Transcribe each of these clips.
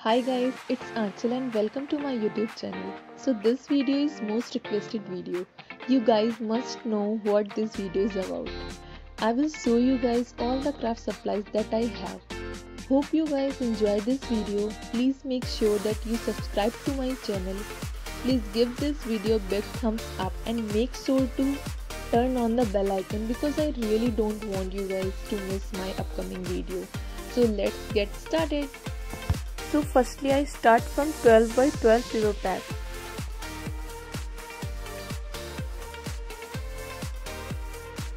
Hi guys, it's Aanchal and welcome to my YouTube channel. So this video is most requested video. You guys must know what this video is about. I will show you guys all the craft supplies that I have. Hope you guys enjoy this video. Please make sure that you subscribe to my channel. Please give this video a big thumbs up and make sure to turn on the bell icon because I really don't want you guys to miss my upcoming video. So let's get started. So firstly I start from 12 by 12 paper pack.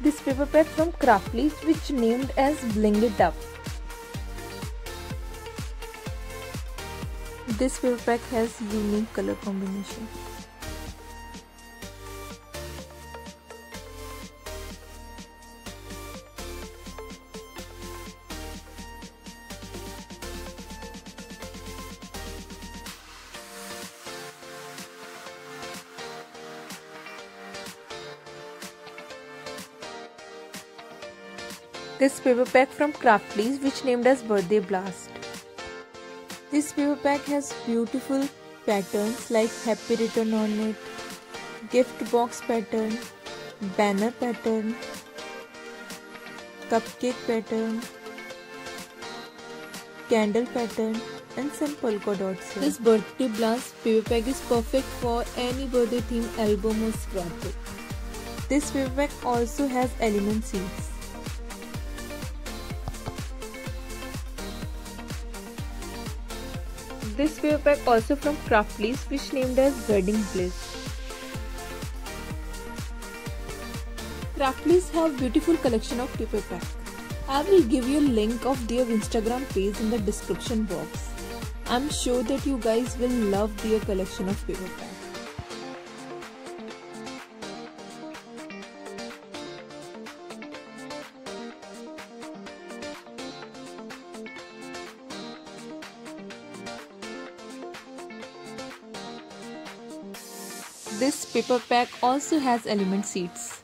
This paper pack from Craftly which named as Bling It Up. This paper pack has unique color combination. This paper pack from Craftly which named as Birthday Blast. This paper pack has beautiful patterns like happy return on it, gift box pattern, banner pattern, cupcake pattern, candle pattern and some polka dots here. This Birthday Blast paper pack is perfect for any birthday theme album or scrapbook. This paper pack also has element seeds. This paper pack also from Craftly which named as Wedding Bliss. Craftly have beautiful collection of paper pack. I will give you a link of their Instagram page in the description box. I'm sure that you guys will love their collection of paper pack. This paper pack also has element seeds.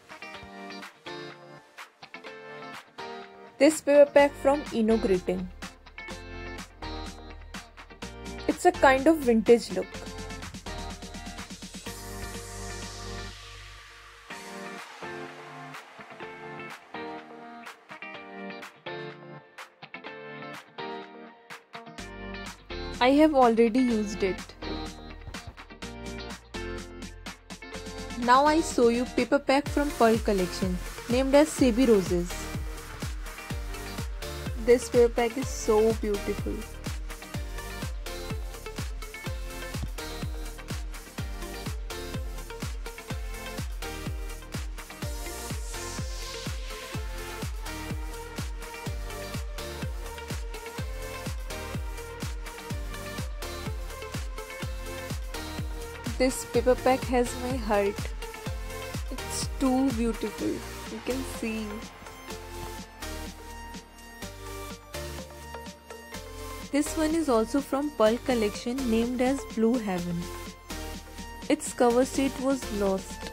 This paper pack from Innogreeting. It's a kind of vintage look. I have already used it. Now I show you paper pack from Pearl collection named as Sebi Roses. This paper pack is so beautiful. This paper pack has my heart. It's too beautiful. You can see. This one is also from Pearl collection named as Blue Heaven. Its cover sheet was lost.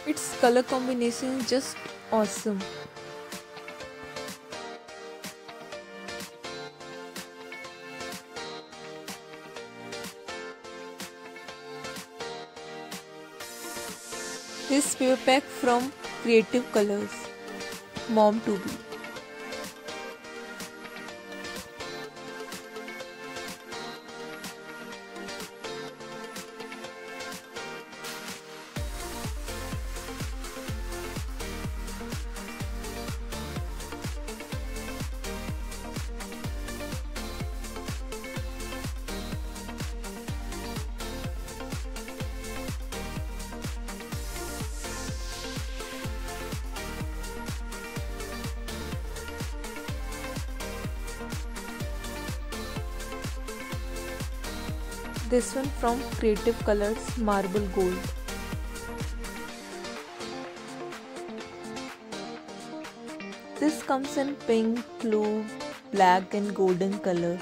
Its color combination is just awesome. This paper pack from Creative Colors, Mom to Be. This one from Creative Colors, Marble Gold. This comes in pink, blue, black and golden color.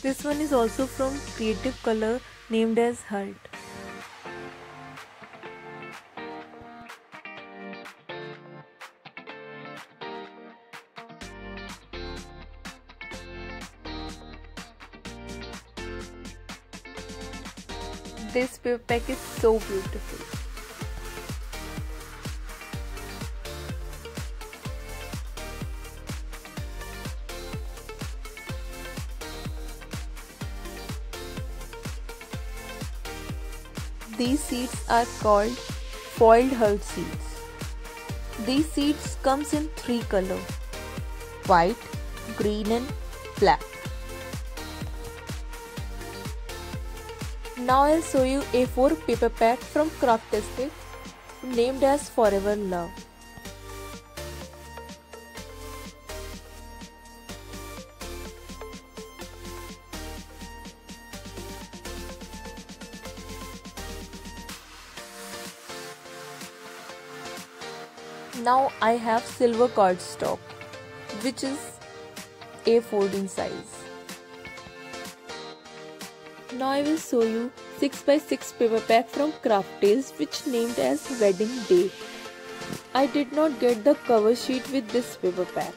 This one is also from Creative Color, named as Heart. This paper pack is so beautiful. These seeds are called foiled heart seeds. These seeds comes in 3 colors: white, green and black. Now I'll show you A4 paper pack from Craftastic, named as Forever Love. Now I have silver cardstock, which is A4 in size. Now I will show you 6x6 paper pack from Craftails, which named as Wedding Day. I did not get the cover sheet with this paper pack.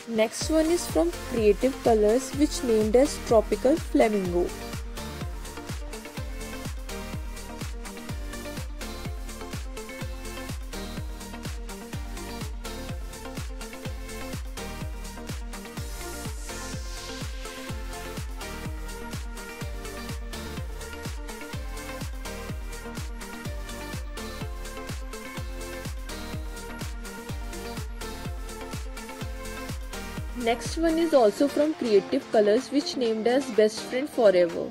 Next one is from Creative Colors, which named as Tropical Flamingo. Next one is also from Creative Colors, which named as Best Friend Forever.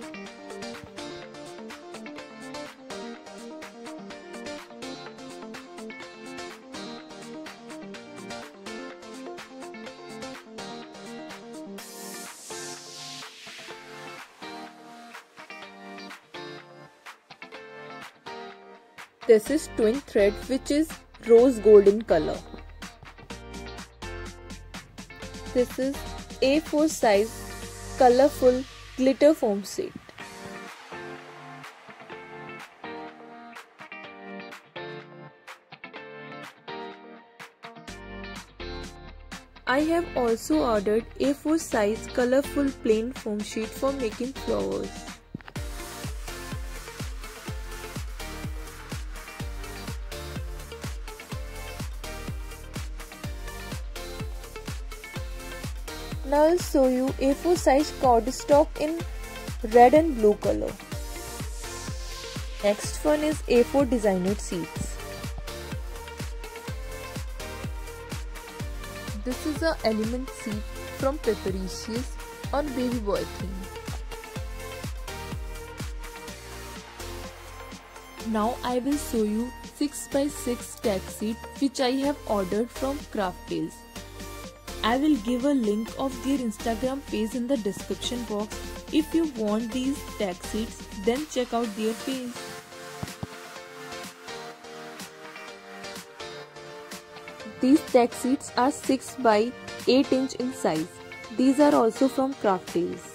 This is twin thread, which is rose gold in color. This is A4 size colorful glitter foam set. I have also ordered A4 size colorful plain foam sheet for making flowers. Now I'll show you A4 size cardstock in red and blue color. Next one is A4 designer seeds. This is a element seed from Pepericious on baby boy theme. Now I will show you 6x6 tag seed, which I have ordered from Craftails. I will give a link of their Instagram page in the description box. If you want these tag seeds, then check out their page. These tag seeds are 6 by 8 inch in size. These are also from Craftails.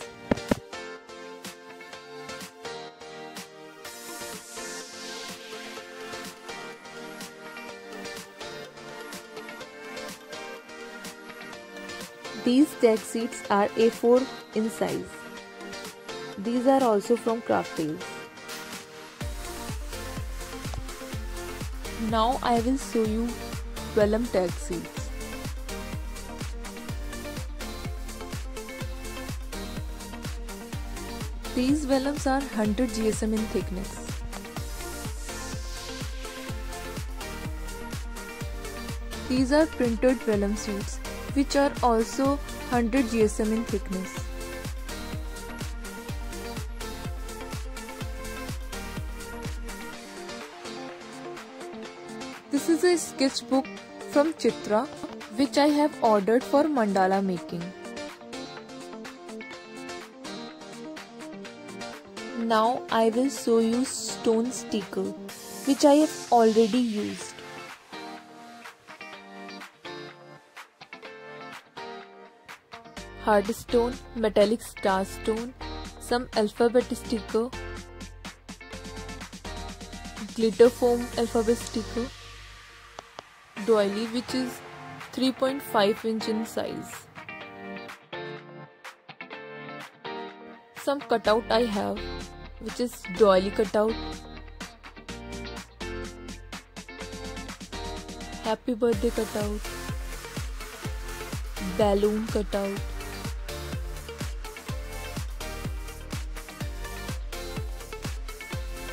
These tag seeds are A4 in size. These are also from Craftails. Now I will show you vellum tag seeds. These vellums are 100 GSM in thickness. These are printed vellum seeds, which are also 100 GSM in thickness. This is a sketchbook from Chitra, which I have ordered for mandala making. Now I will show you stone sticker. which I have already used. Hard stone, metallic star stone, some alphabet sticker, glitter foam alphabet sticker, doily which is 3.5 inch in size. Some cutout I have, which is doily cutout, happy birthday cutout, balloon cutout,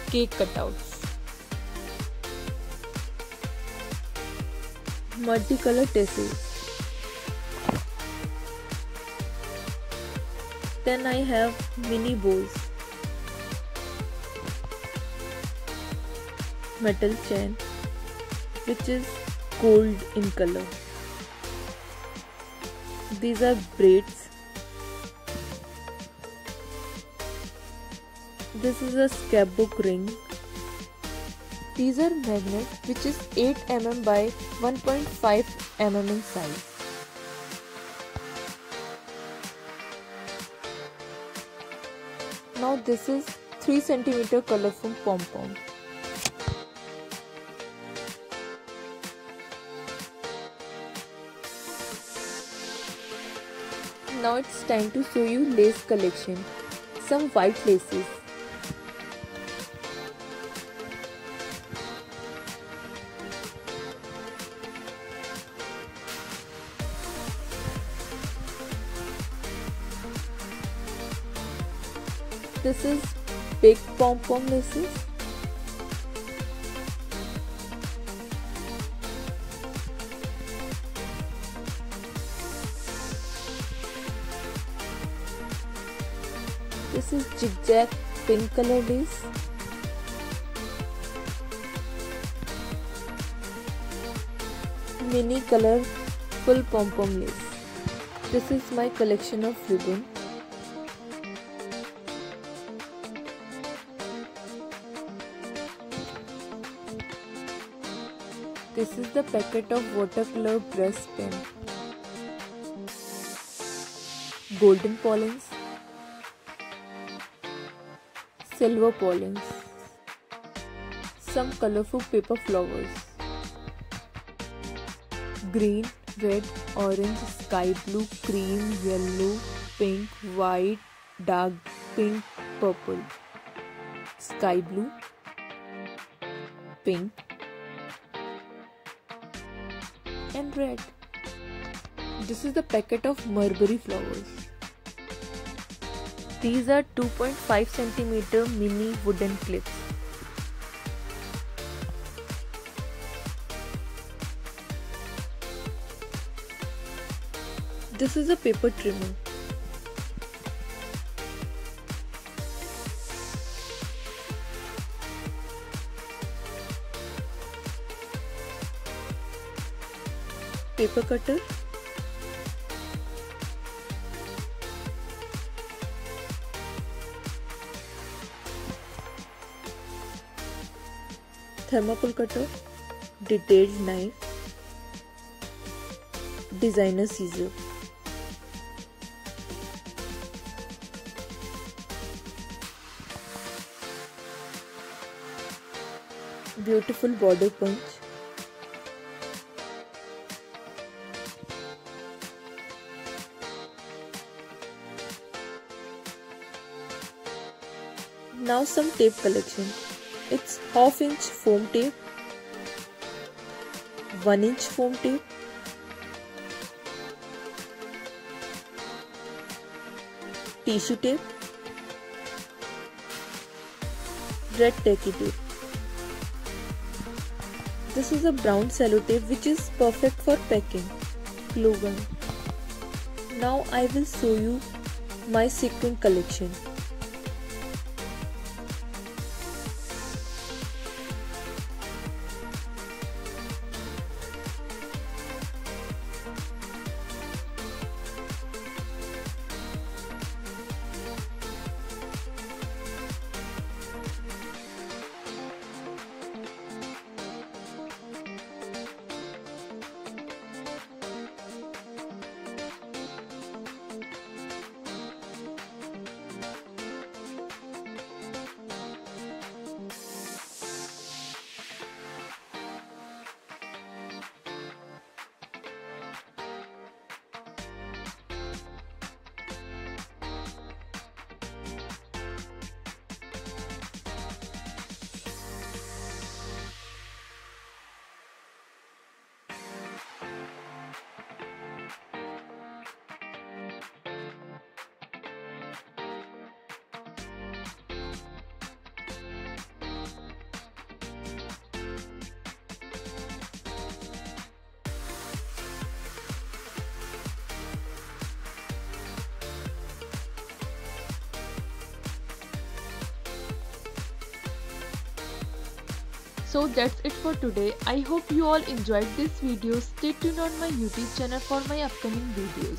cake cutouts, multicolor tassels. Then I have mini bows, metal chain which is gold in color. These are braids. This is a scrapbook ring. These are magnets which is 8 mm by 1.5 mm in size. Now this is 3 cm colorful pom-pom. Now it's time to show you lace collection. Some white laces. This is big pom-pom laces. This is zigzag pink color lace. Mini color full pom-pom lace. This is my collection of ribbon. This is the packet of watercolor brush pen. Golden pollens, silver pollens, some colorful paper flowers, green, red, orange, sky blue, cream, yellow, pink, white, dark pink, purple, sky blue, pink, and red. This is the packet of mulberry flowers. These are 2.5 cm mini wooden clips. This is a paper trimmer. Paper cutter, thermocol cutter, detailed knife, designer scissor. Beautiful border punch. Now some tape collection. It's ½ inch foam tape, 1 inch foam tape, tissue tape, red tacky tape. This is a brown sellotape which is perfect for packing. Glue gun. Now I will show you my sequin collection. So that's it for today. I hope you all enjoyed this video. Stay tuned on my YouTube channel for my upcoming videos.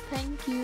Thank you.